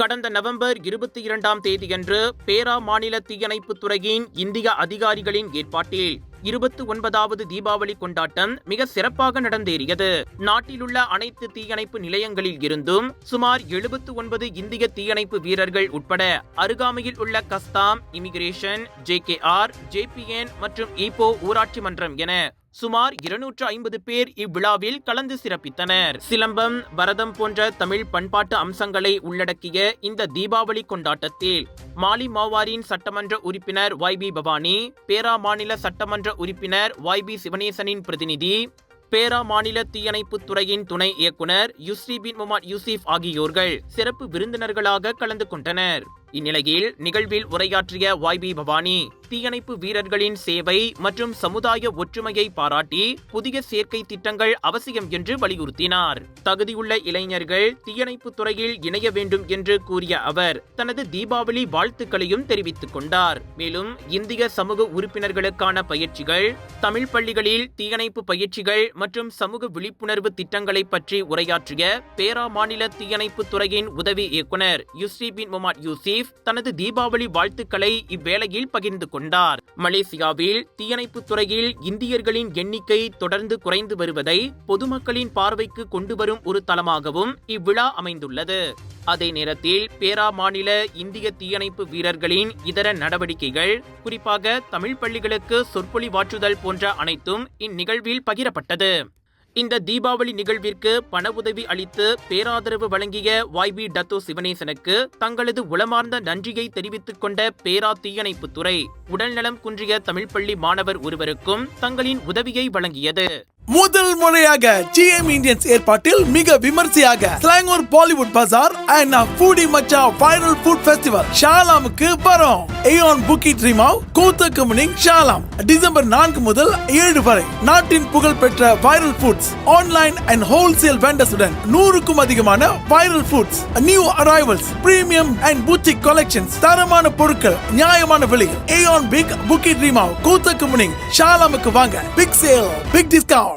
கடந்த நவம்பர் 22ஆம் தேதியன்று பேரா மாநில தீயணைப்புத் துறையின் இந்திய அதிகாரிகளின் ஏற்பாட்டில் 29வது தீபாவளி கொண்டாட்டம் மிக சிறப்பாக நடந்தேறியது. நாட்டிலுள்ள அனைத்து தீயணைப்பு நிலையங்களில் இருந்தும் சுமார் 79 இந்திய தீயணைப்பு வீரர்கள் உட்பட அருகாமையில் உள்ள கஸ்தாம், இமிகிரேஷன், JKR, JPN மற்றும் ஈப்போ ஊராட்சி மன்றம் என சுமார் 250 பேர் இவ்விழாவில் கலந்து சிறப்பித்தனர். சிலம்பம், பரதம் போன்ற தமிழ் பண்பாட்டு அம்சங்களை உள்ளடக்கிய இந்த தீபாவளி கொண்டாட்டத்தில் மாலி மாவாரின் சட்டமன்ற உறுப்பினர் YB பவானி, பேரா மாநில சட்டமன்ற உறுப்பினர் YB சிவனேசனின் பிரதிநிதி, பேரா மாநில தீயணைப்புத் துறையின் துணை இயக்குனர் யுஸ்ரி பின் முகமது யூசிப் ஆகியோர்கள் சிறப்பு விருந்தினர்களாக கலந்து கொண்டனர். இந்நிலையில் நிகழ்வில் உரையாற்றிய YB பவானி தீயணைப்பு வீரர்களின் சேவை மற்றும் சமுதாய ஒற்றுமையை பாராட்டி புதிய சேர்க்கை திட்டங்கள் அவசியம் என்று வலியுறுத்தினார். தகுதியுள்ள இளைஞர்கள் தீயணைப்பு துறையில் இணைய வேண்டும் என்று கூறிய அவர் தனது தீபாவளி வாழ்த்துக்களையும் தெரிவித்துக் கொண்டார். மேலும் இந்திய சமூக உறுப்பினர்களுக்கான பயிற்சிகள், தமிழ் பள்ளிகளில் தீயணைப்பு பயிற்சிகள் மற்றும் சமூக விழிப்புணர்வு திட்டங்களை பற்றி உரையாற்றிய பேரா மாநில தீயணைப்பு துறையின் உதவி இயக்குனர் யுஸ்ரி பின் முகமது யூசிப் தனது தீபாவளி வாழ்த்துக்களை இவ்வேளையில் பகிர்ந்து கொண்டார். மலேசியாவில் தீயணைப்பு துறையில் இந்தியர்களின் எண்ணிக்கை தொடர்ந்து குறைந்து வருவதை பொதுமக்களின் பார்வைக்கு கொண்டு வரும் ஒரு தளமாகவும் இவ்விழா அமைந்துள்ளது. அதே நேரத்தில் பேரா மாநில இந்திய தீயணைப்பு வீரர்களின் இதர நடவடிக்கைகள், குறிப்பாக தமிழ் பள்ளிகளுக்கு சொற்பொழிவாற்றுதல் போன்ற அனைத்தும் இந்நிகழ்வில் பகிரப்பட்டது. இந்த தீபாவளி நிகழ்விற்கு பண உதவி அளித்து பேராதரவு வழங்கிய YB டத்தோ சிவனேசனுக்கு தங்களது உளமார்ந்த நன்றியை தெரிவித்துக் கொண்ட பேரா தீயணைப்புத் துறை உடல்நலம் குன்றிய தமிழ் பள்ளி மாணவர் ஒருவருக்கும் தங்களின் உதவியை வழங்கியது. முதல் முறையாக GM இந்தியன்ஸ் ஏற்பாட்டில் மிக விமர்சையாக ஸ்லாங்கூர் பாலிவுட் பஜார் அண்ட் ஃபூடி மச்சா வைரல் ஃபுட் ஃபெஸ்டிவல் ஷாலாமுக்கு வரும். ஏயான் புக்கிட் ரிமாவ் கூத்தக்கமுனிங் ஷாலாம் டிசம்பர் 4 முதல் 7 வரை நாட்டின் புகழ்பெற்ற viral foods, online and wholesale வெண்டர்ஸுடன் 100க்கும் அதிகமான viral foods, new arrivals, premium and boutique collections, தரமான பொருட்கள், நியாயமான விலையில். ஏயான் பிக் புக்கிட் ரிமாவ் கூத்தக்கமுனிங் ஷாலாமுக்கு வாங்க. Big sale, big discount.